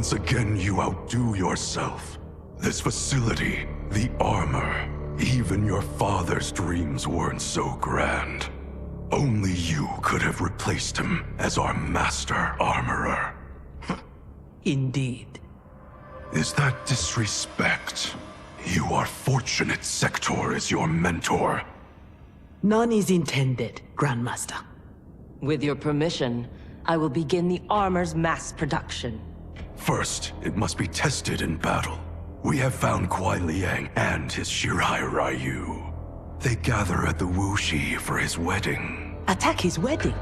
Once again, you outdo yourself. This facility, the armor, even your father's dreams weren't so grand. Only you could have replaced him as our master armorer. Indeed. Is that disrespect? You are fortunate Sector is your mentor. None is intended, Grandmaster. With your permission, I will begin the armor's mass production. First, it must be tested in battle. We have found Kuai Liang and his Shirai Ryu. They gather at the Wuxi for his wedding. Attack his wedding?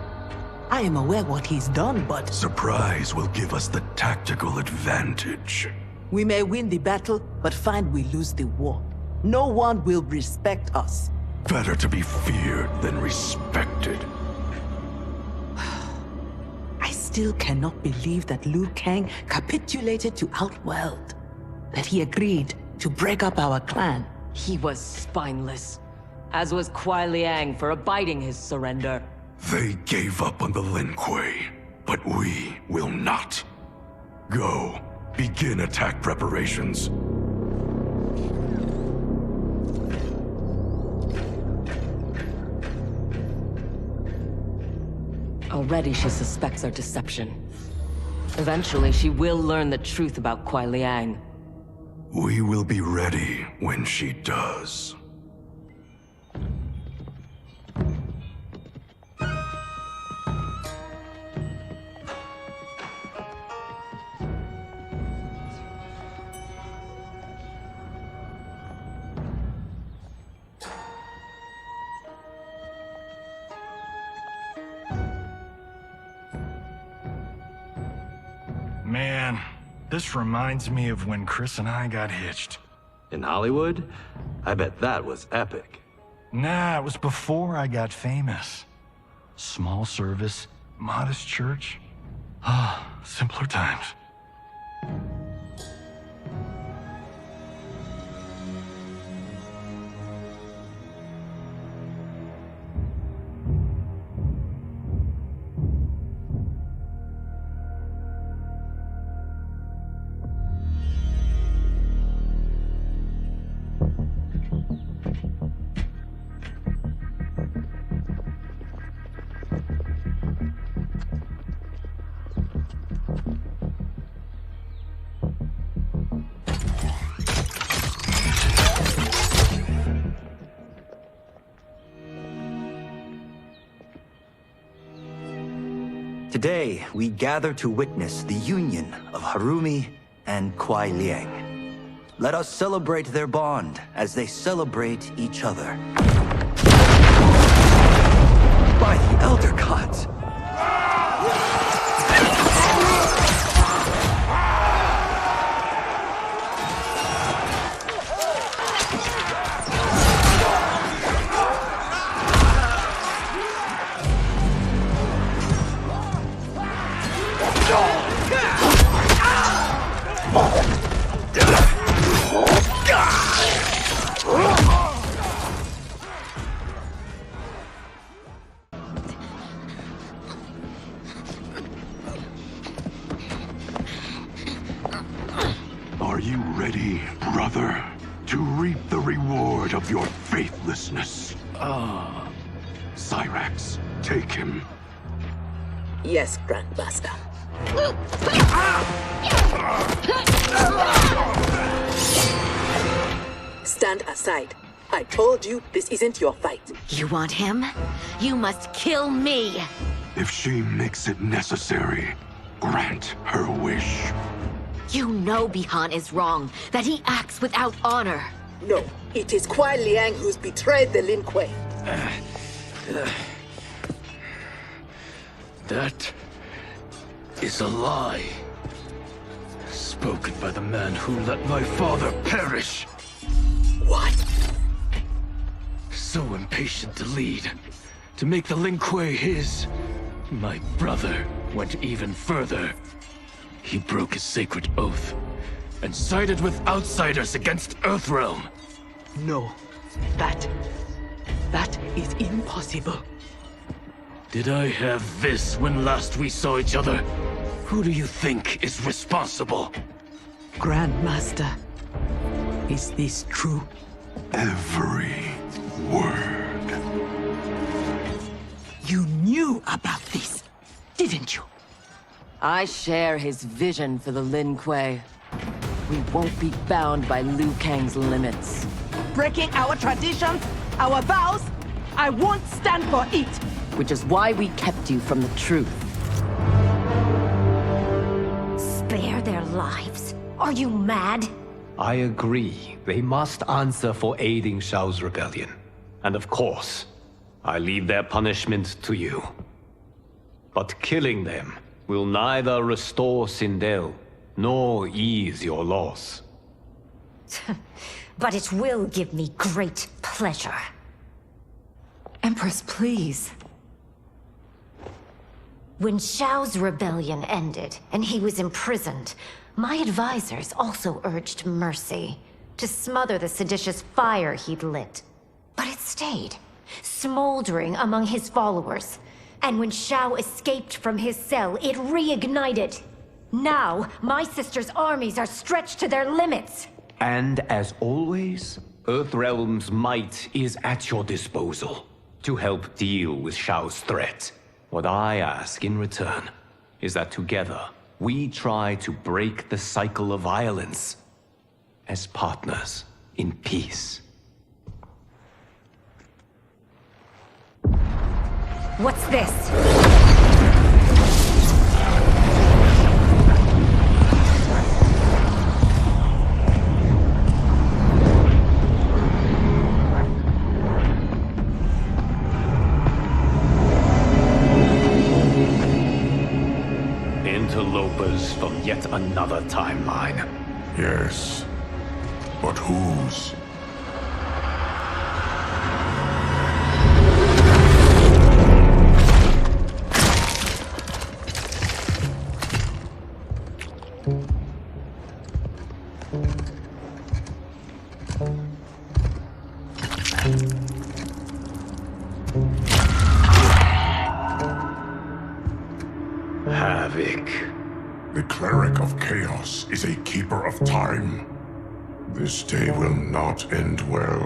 I am aware what he's done, but... Surprise will give us the tactical advantage. We may win the battle, but find we lose the war. No one will respect us. Better to be feared than respected. I still cannot believe that Liu Kang capitulated to Outworld. That he agreed to break up our clan. He was spineless, as was Kuai Liang for abiding his surrender. They gave up on the Lin Kuei, but we will not. Go, begin attack preparations. Already she suspects our deception. Eventually she will learn the truth about Kuai Liang. We will be ready when she does. Man, this reminds me of when Chris and I got hitched. In Hollywood? I bet that was epic. Nah, it was before I got famous. Small service, modest church. Ah, simpler times. Today, we gather to witness the union of Harumi and Kuai Liang. Let us celebrate their bond as they celebrate each other. By the Elder Gods! Are you ready, brother, to reap the reward of your faithlessness? Cyrax, take him. Yes, Grandmaster. Stand aside. I told you this isn't your fight. You want him? You must kill me! If she makes it necessary, grant her wish. You know Bi-Han is wrong, that he acts without honor. No, it is Kuai Liang who's betrayed the Lin Kuei. That is a lie. Spoken by the man who let my father perish. What? So impatient to lead, to make the Lin Kuei his. My brother went even further. He broke his sacred oath and sided with outsiders against Earthrealm. No, that is impossible. Did I have this when last we saw each other? Who do you think is responsible? Grandmaster, is this true? Every word. You knew about this, didn't you? I share his vision for the Lin Kuei. We won't be bound by Liu Kang's limits. Breaking our traditions, our vows, I won't stand for it. Which is why we kept you from the truth. Spare their lives? Are you mad? I agree. They must answer for aiding Shao's rebellion. And of course, I leave their punishment to you. But killing them will neither restore Sindel, nor ease your loss. But it will give me great pleasure. Empress, please. When Shao's rebellion ended, and he was imprisoned, my advisors also urged mercy, to smother the seditious fire he'd lit. But it stayed, smoldering among his followers. And when Shao escaped from his cell, it reignited. Now, my sister's armies are stretched to their limits. And as always, Earthrealm's might is at your disposal to help deal with Shao's threat. What I ask in return is that together, we try to break the cycle of violence as partners in peace. What's this? Interlopers from yet another timeline. Yes. But whose? Havik. The cleric of chaos is a keeper of time. This day will not end well.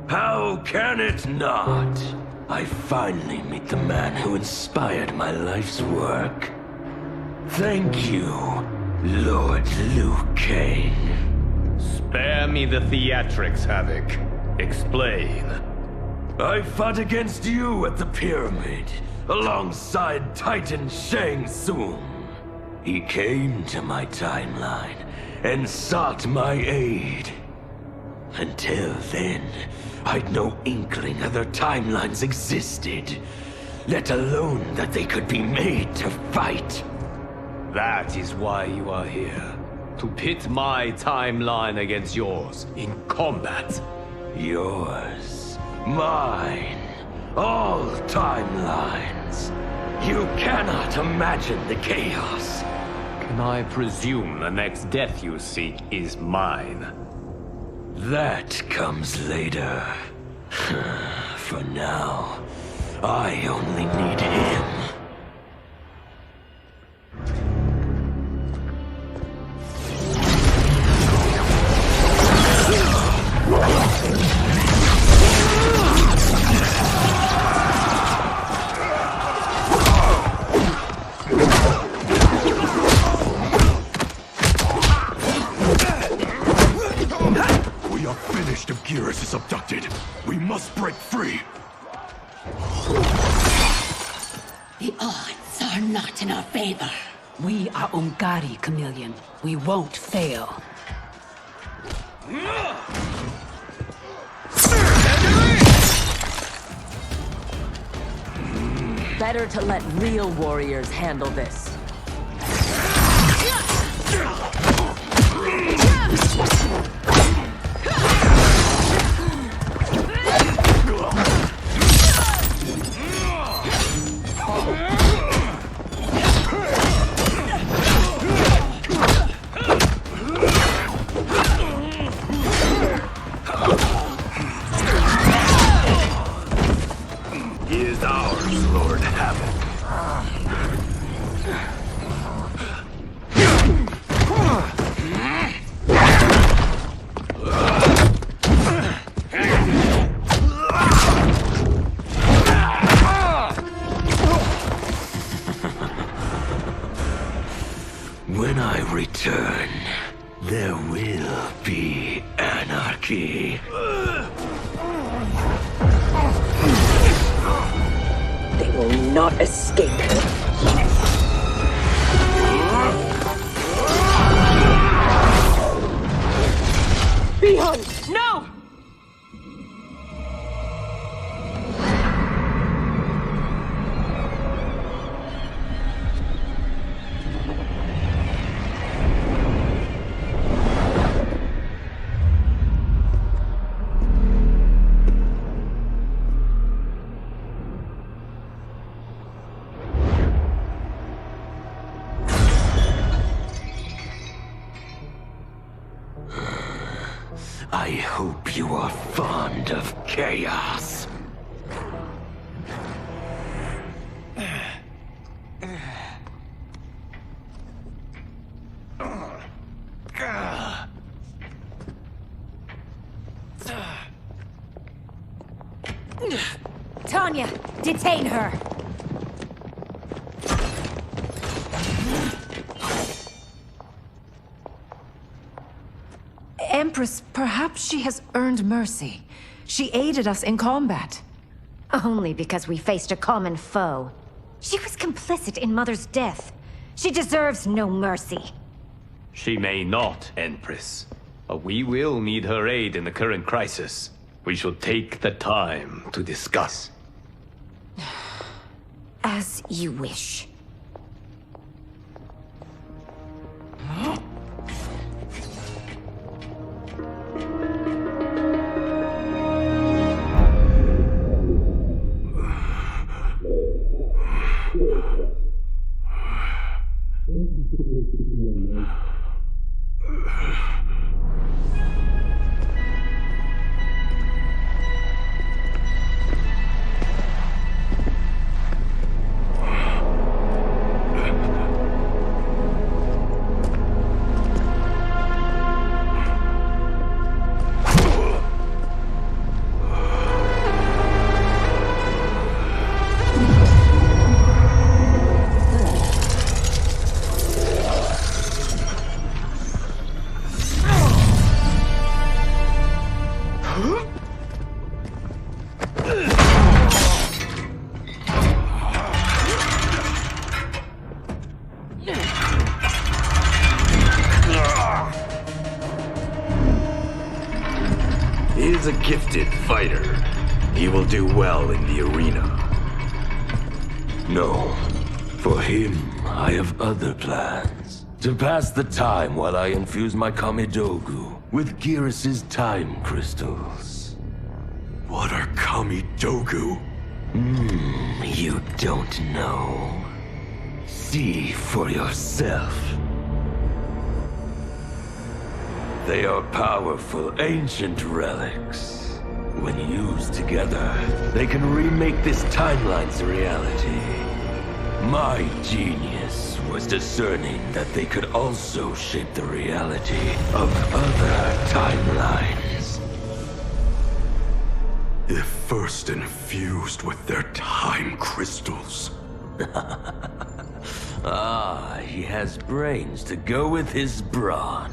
How can it not? I finally meet the man who inspired my life's work. Thank you, Lord Liu Kang. Spare me the theatrics, Havik. Explain. I fought against you at the pyramid, alongside Titan Shang Tsung. He came to my timeline and sought my aid. Until then, I'd no inkling other timelines existed, let alone that they could be made to fight. That is why you are here. To pit my timeline against yours in combat. Yours, mine, all timelines. You cannot imagine the chaos. Can I presume the next death you seek is mine? That comes later. For now, I only need him. If Geras is abducted, we must break free. The odds are not in our favor. We are Ungari, Chameleon. We won't fail. Better to let real warriors handle this. cannot escape. Bi-Han, no! I hope you are fond of chaos. Tanya, detain her! Empress, perhaps she has earned mercy. She aided us in combat. Only because we faced a common foe. She was complicit in Mother's death. She deserves no mercy. She may not, Empress. But we will need her aid in the current crisis. We should take the time to discuss. As you wish. He is a gifted fighter. He will do well in the arena. No. For him, I have other plans. To pass the time while I infuse my Kamidogu with Geras' time crystals. What are Kamidogu? You don't know. See for yourself. They are powerful, ancient relics. When used together, they can remake this timeline's reality. My genius was discerning that they could also shape the reality of other timelines. If first infused with their time crystals. He has brains to go with his brawn.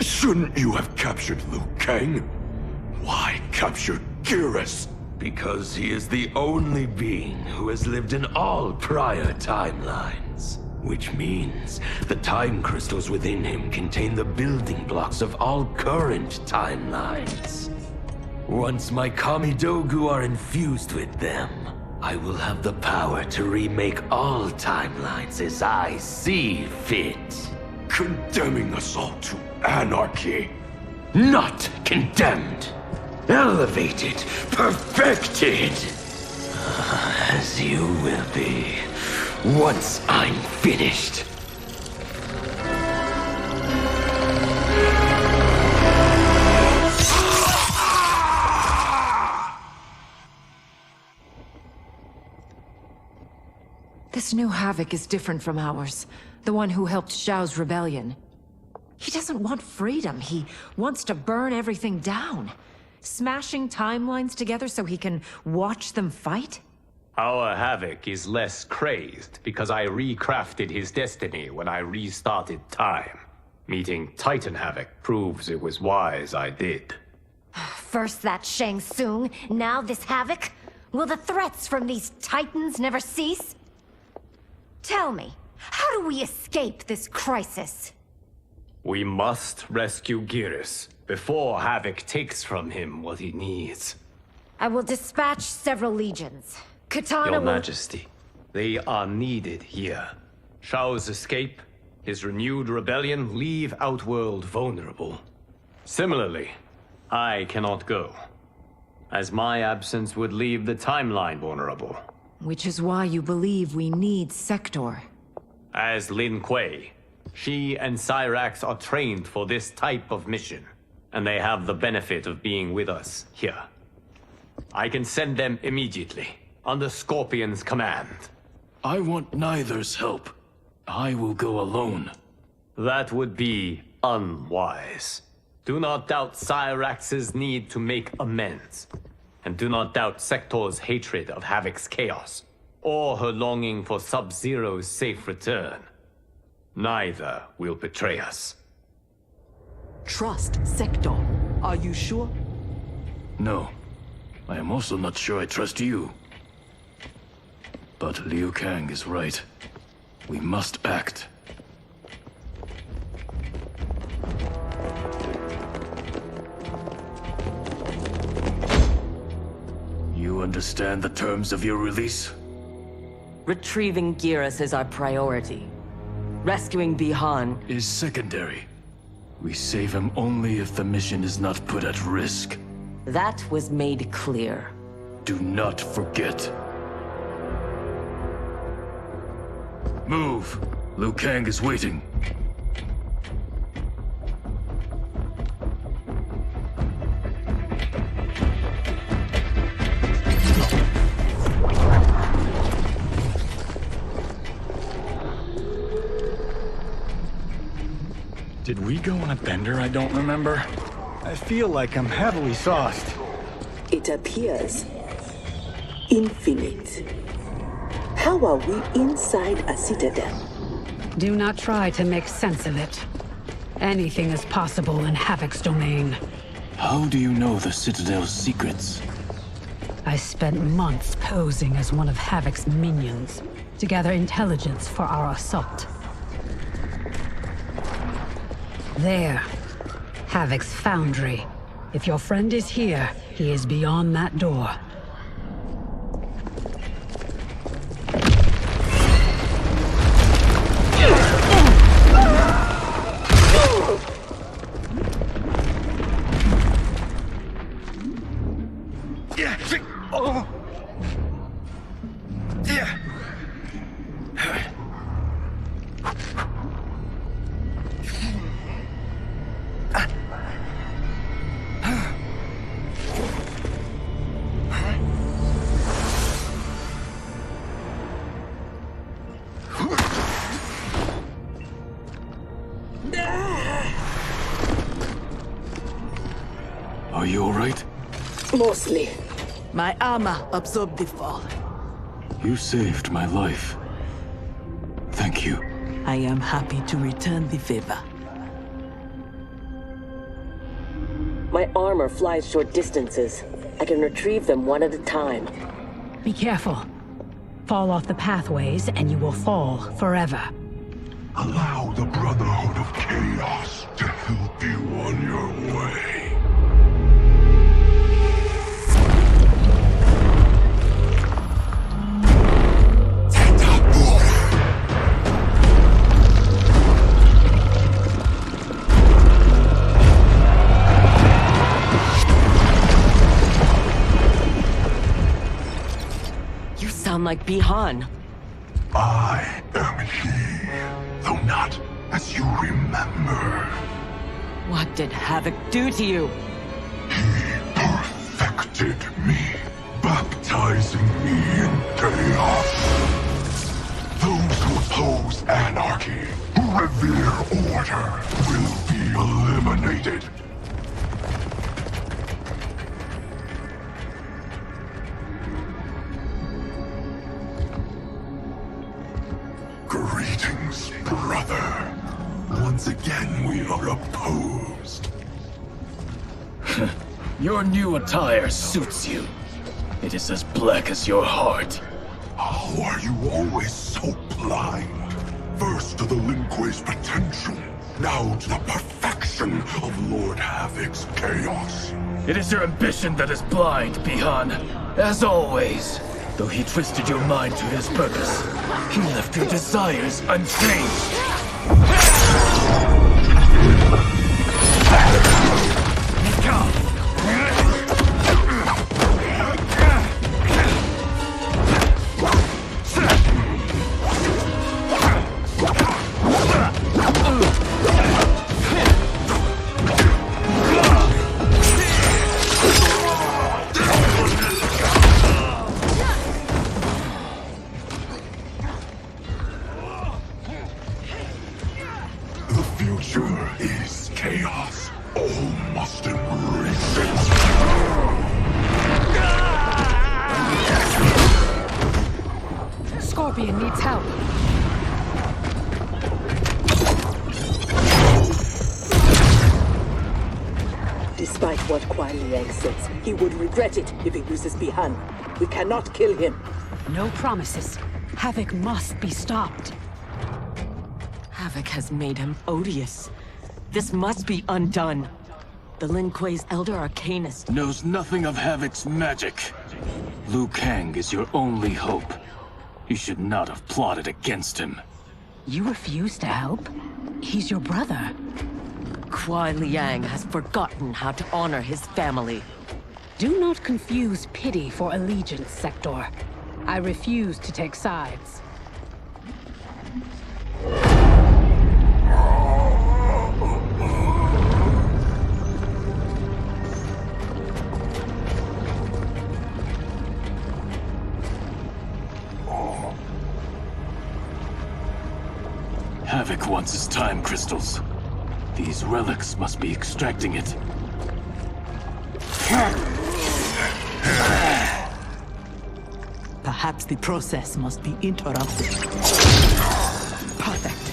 Shouldn't you have captured Liu Kang? Why capture Geras? Because he is the only being who has lived in all prior timelines. Which means the time crystals within him contain the building blocks of all current timelines. Once my Kamidogu are infused with them, I will have the power to remake all timelines as I see fit. Condemning us all to anarchy. Not condemned. Elevated. Perfected. As you will be, once I'm finished. This new Havik is different from ours. The one who helped Zhao's rebellion. He doesn't want freedom. He wants to burn everything down. Smashing timelines together so he can watch them fight? Our Havik is less crazed because I recrafted his destiny when I restarted time. Meeting Titan Havik proves it was wise I did. First that Shang Tsung, now this Havik? Will the threats from these titans never cease? Tell me, how do we escape this crisis? We must rescue Geras before Havik takes from him what he needs. I will dispatch several legions. Katana Your will... Majesty, they are needed here. Shao's escape, his renewed rebellion leave Outworld vulnerable. Similarly, I cannot go, as my absence would leave the timeline vulnerable. Which is why you believe we need Sector. As Lin Kuei, she and Cyrax are trained for this type of mission, and they have the benefit of being with us here. I can send them immediately, under Scorpion's command. I want neither's help. I will go alone. That would be unwise. Do not doubt Cyrax's need to make amends. And do not doubt Sector's hatred of Havik's chaos, or her longing for Sub-Zero's safe return. Neither will betray us. Trust Sector. Are you sure? No. I am also not sure I trust you. But Liu Kang is right. We must act. You understand the terms of your release? Retrieving Geras is our priority. Rescuing Bi-Han is secondary. We save him only if the mission is not put at risk. That was made clear. Do not forget. Move! Liu Kang is waiting. Did we go on a bender I don't remember? I feel like I'm heavily sauced. It appears infinite. How are we inside a citadel? Do not try to make sense of it. Anything is possible in Havik's domain. How do you know the Citadel's secrets? I spent months posing as one of Havik's minions to gather intelligence for our assault. There. Havik's foundry. If your friend is here, he is beyond that door. Are you all right? Mostly. My armor absorbed the fall. You saved my life. Thank you. I am happy to return the favor. My armor flies short distances. I can retrieve them one at a time. Be careful. Fall off the pathways and you will fall forever. Allow the Brotherhood of Chaos to help you on your way. You sound like Bi-Han. I am he, though not as you remember. What did Havik do to you? He perfected me, baptizing me in chaos. Those who oppose anarchy, who revere order, will be eliminated. Greetings, brother. Once again, we are opposed. Your new attire suits you. It is as black as your heart. How are you always so blind? First to the Lin Kuei's potential, now to the perfection of Lord Havik's chaos. It is your ambition that is blind, Bi-Han. As always. Though he twisted your mind to his purpose, he left your desires unchanged. Needs help. Despite what Kuai Liang says, he would regret it if he loses Bi-Han. We cannot kill him. No promises. Havik must be stopped. Havik has made him odious. This must be undone. The Lin Kuei's Elder Arcanist knows nothing of Havik's magic. Liu Kang is your only hope. You should not have plotted against him. You refuse to help? He's your brother. Kuai Liang has forgotten how to honor his family. Do not confuse pity for allegiance, Sector. I refuse to take sides. Havik wants his time crystals. These relics must be extracting it. Perhaps the process must be interrupted. Perfect.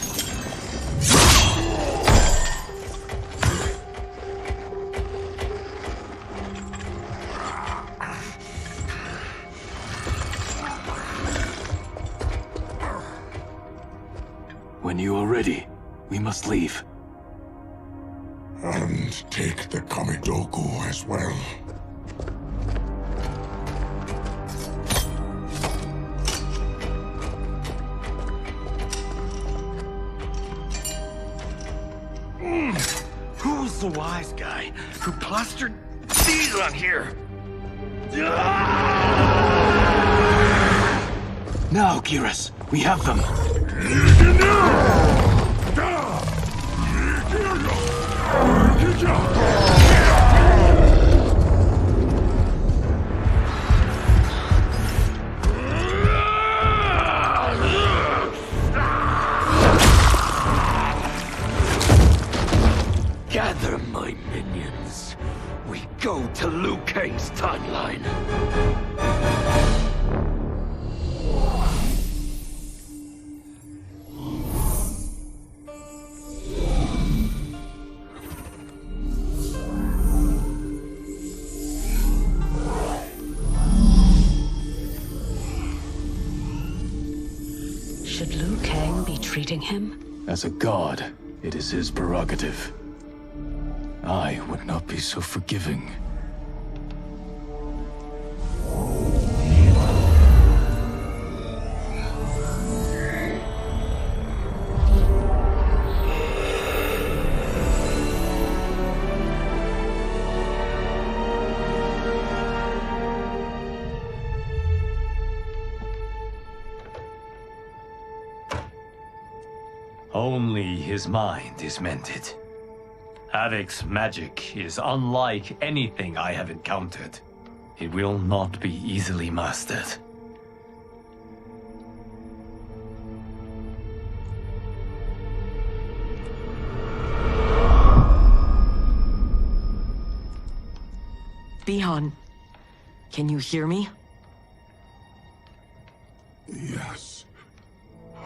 When you are ready, we must leave. And take the Kamidogu as well. Who's the wise guy who plastered these on here? Now, Geras, we have them. Gather my minions. We go to Liu Kang's timeline. Should Liu Kang be treating him? As a god, it is his prerogative. I would not be so forgiving. Only his mind is mended. Havik's magic is unlike anything I have encountered. It will not be easily mastered. Bi-Han, can you hear me? Yes,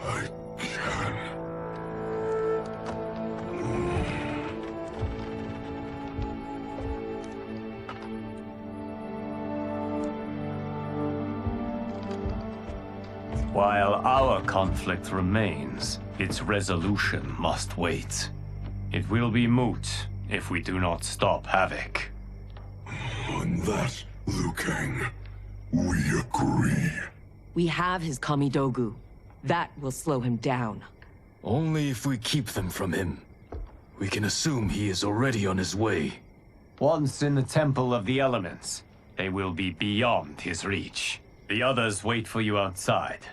I can. While our conflict remains, its resolution must wait. It will be moot if we do not stop Havik. On that, Liu Kang, we agree. We have his Kamidogu. That will slow him down. Only if we keep them from him. We can assume he is already on his way. Once in the Temple of the Elements, they will be beyond his reach. The others wait for you outside.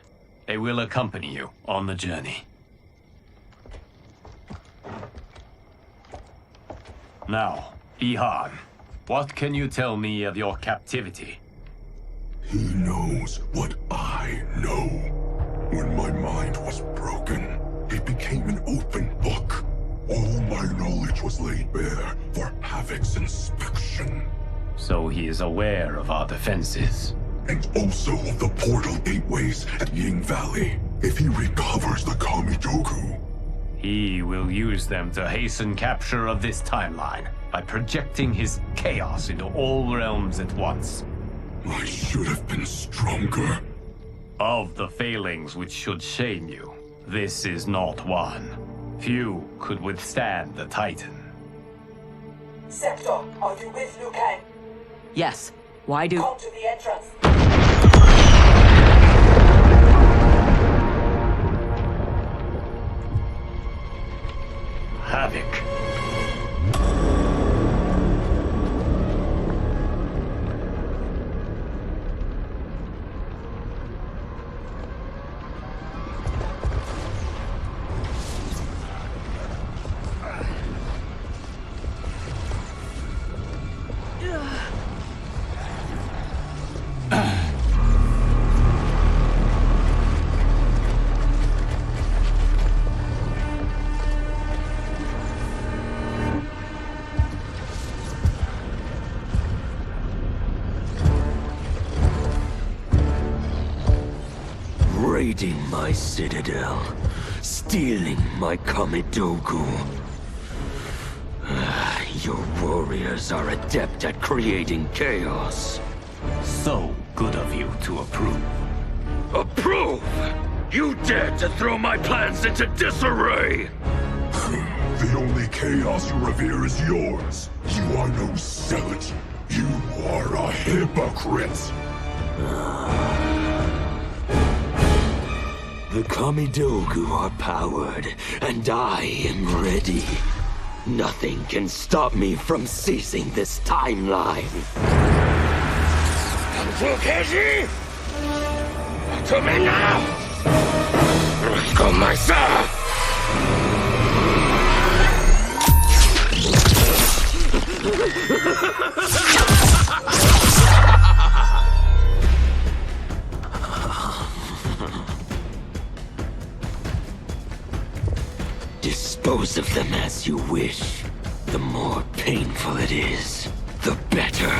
They will accompany you on the journey. Now, Bi-Han, what can you tell me of your captivity? He knows what I know. When my mind was broken, it became an open book. All my knowledge was laid bare for Havik's inspection. So he is aware of our defenses. And also of the portal gateways at Ying Valley. If he recovers the Kamidogu, he will use them to hasten capture of this timeline by projecting his chaos into all realms at once. I should have been stronger. Of the failings which should shame you, this is not one. Few could withstand the Titan. Sector, are you with Liu Kang? Yes. Why do... Come to the entrance. Havik. Raiding my citadel, stealing my Kamidogu. Your warriors are adept at creating chaos. So good of you to approve. Approve? You dared to throw my plans into disarray! The only chaos you revere is yours. You are no zealot. You are a hypocrite. The Kamidogu are powered, and I am ready. Nothing can stop me from seizing this timeline. Fukeji! To me now! Go myself! Dispose of them as you wish. The more painful it is, the better.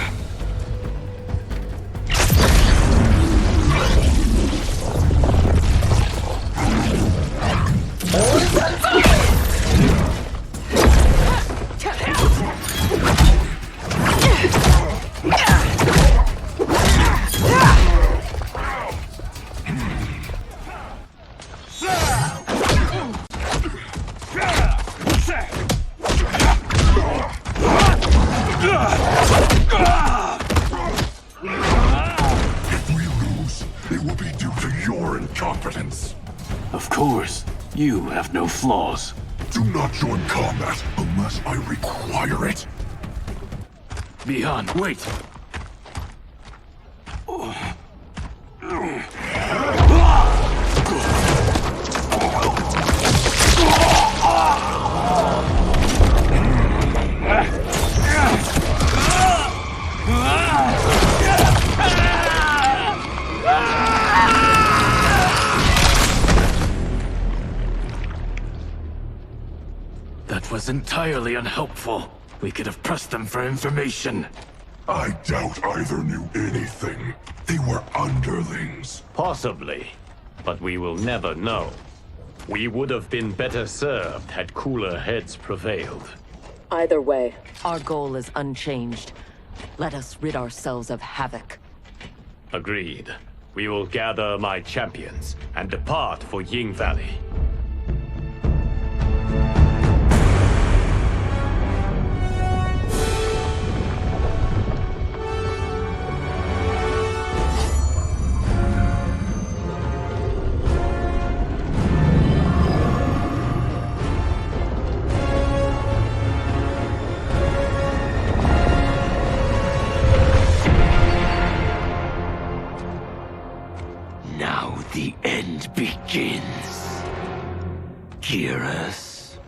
You have no flaws. Do not join combat unless I require it. Bi-Han, wait! That was entirely unhelpful. We could have pressed them for information. I doubt either knew anything. They were underlings. Possibly, but we will never know. We would have been better served had cooler heads prevailed. Either way. Our goal is unchanged. Let us rid ourselves of Havik. Agreed. We will gather my champions and depart for Ying Valley. Now the end begins. Geras.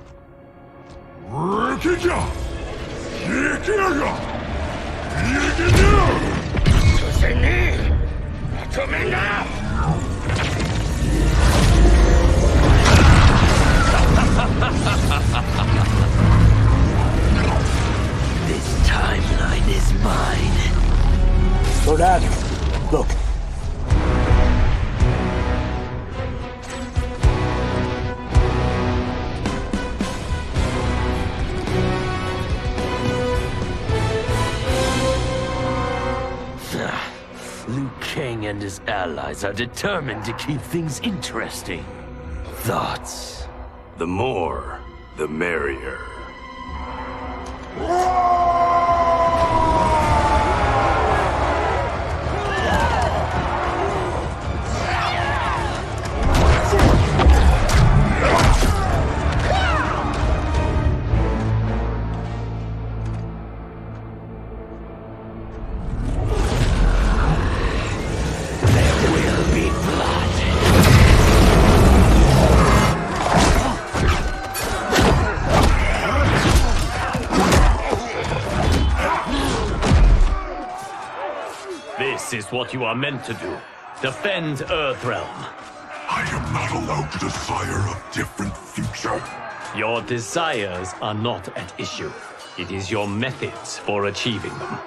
This timeline is mine. So that, look. Liu Kang and his allies are determined to keep things interesting. Thoughts? The more, the merrier. This is what you are meant to do. Defend Earthrealm. I am not allowed to desire a different future. Your desires are not at issue. It is your methods for achieving them.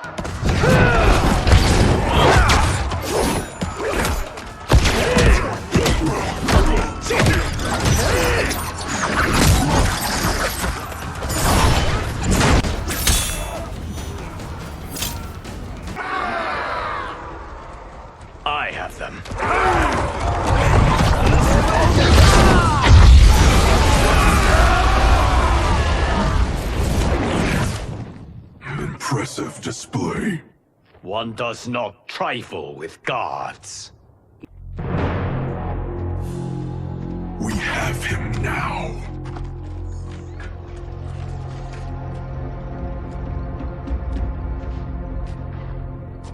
I have them. Impressive display. One does not trifle with gods. We have him now.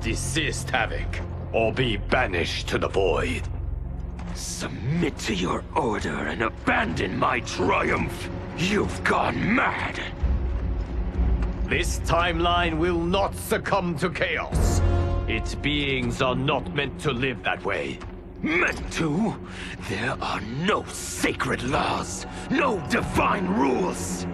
Desist, Havik, or be banished to the void. Submit to your order and abandon my triumph. You've gone mad. This timeline will not succumb to chaos. Its beings are not meant to live that way. Meant to? There are no sacred laws, no divine rules.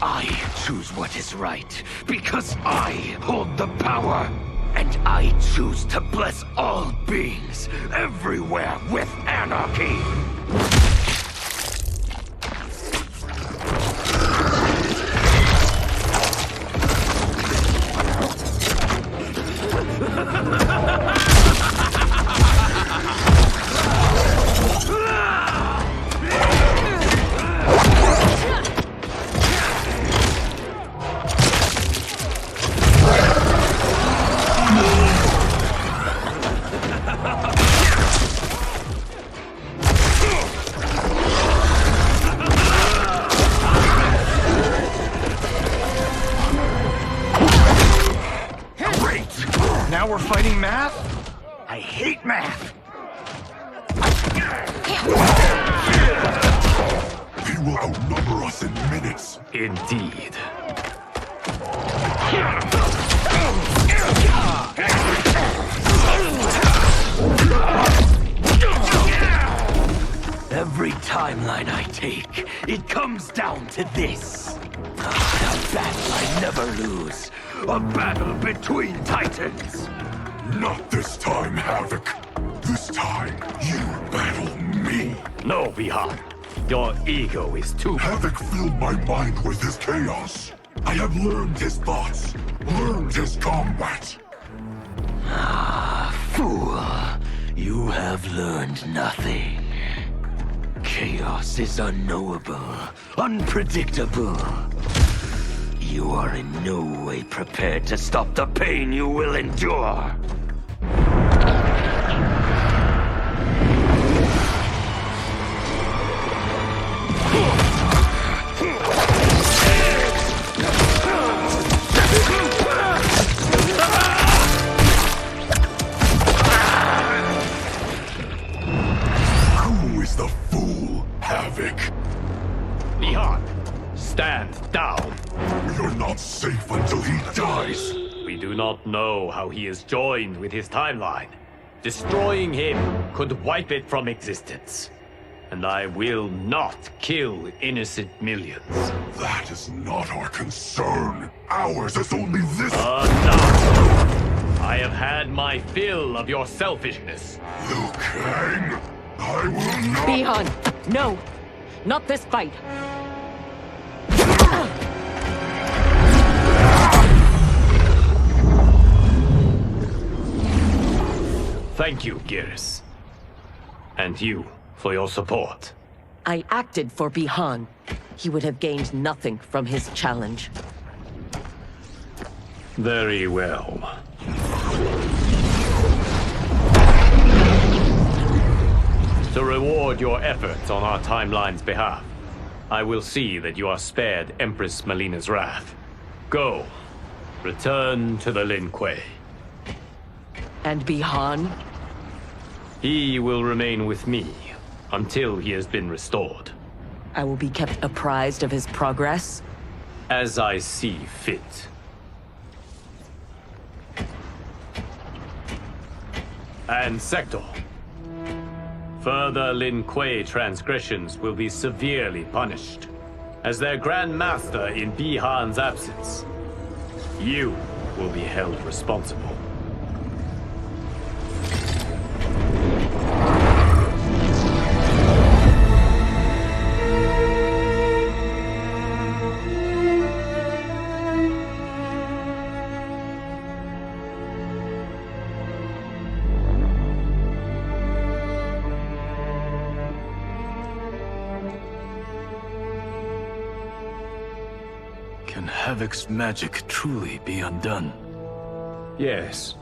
I choose what is right, because I hold the power. And I choose to bless all beings, everywhere, with anarchy. Now we're fighting math? I hate math! He will outnumber us in minutes. Indeed. Every timeline I take, it comes down to this. A battle I never lose. A battle between titans. Not this time, Havik. This time, you battle me. No, Bi-Han. Your ego is too... Havik filled my mind with his chaos. I have learned his thoughts. learned his combat. Ah, fool. You have learned nothing. Chaos is unknowable, unpredictable. You are in no way prepared to stop the pain you will endure. Who is the fool, Havik? Bi-Han, stand down. You're not safe until he dies. We do not know how he is joined with his timeline. Destroying him could wipe it from existence. And I will not kill innocent millions. That is not our concern. Ours is only this. Enough! I have had my fill of your selfishness. Liu Kang, I will not. Bi-Han, no! Not this fight! Thank you, Geras. And you, for your support. I acted for Bi-Han. He would have gained nothing from his challenge. Very well. To reward your efforts on our timeline's behalf, I will see that you are spared Empress Melina's wrath. Go. Return to the Lin Kuei. And Bi-Han? He will remain with me until he has been restored. I will be kept apprised of his progress? As I see fit. And Sector. Further Lin Kuei transgressions will be severely punished. As their Grand Master in Bi-Han's absence, you will be held responsible. Can Havik's magic truly be undone? Yes,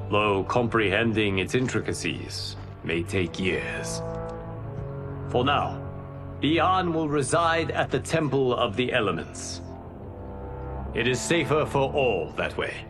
though comprehending its intricacies may take years. For now, Bi-Han will reside at the Temple of the Elements. It is safer for all that way.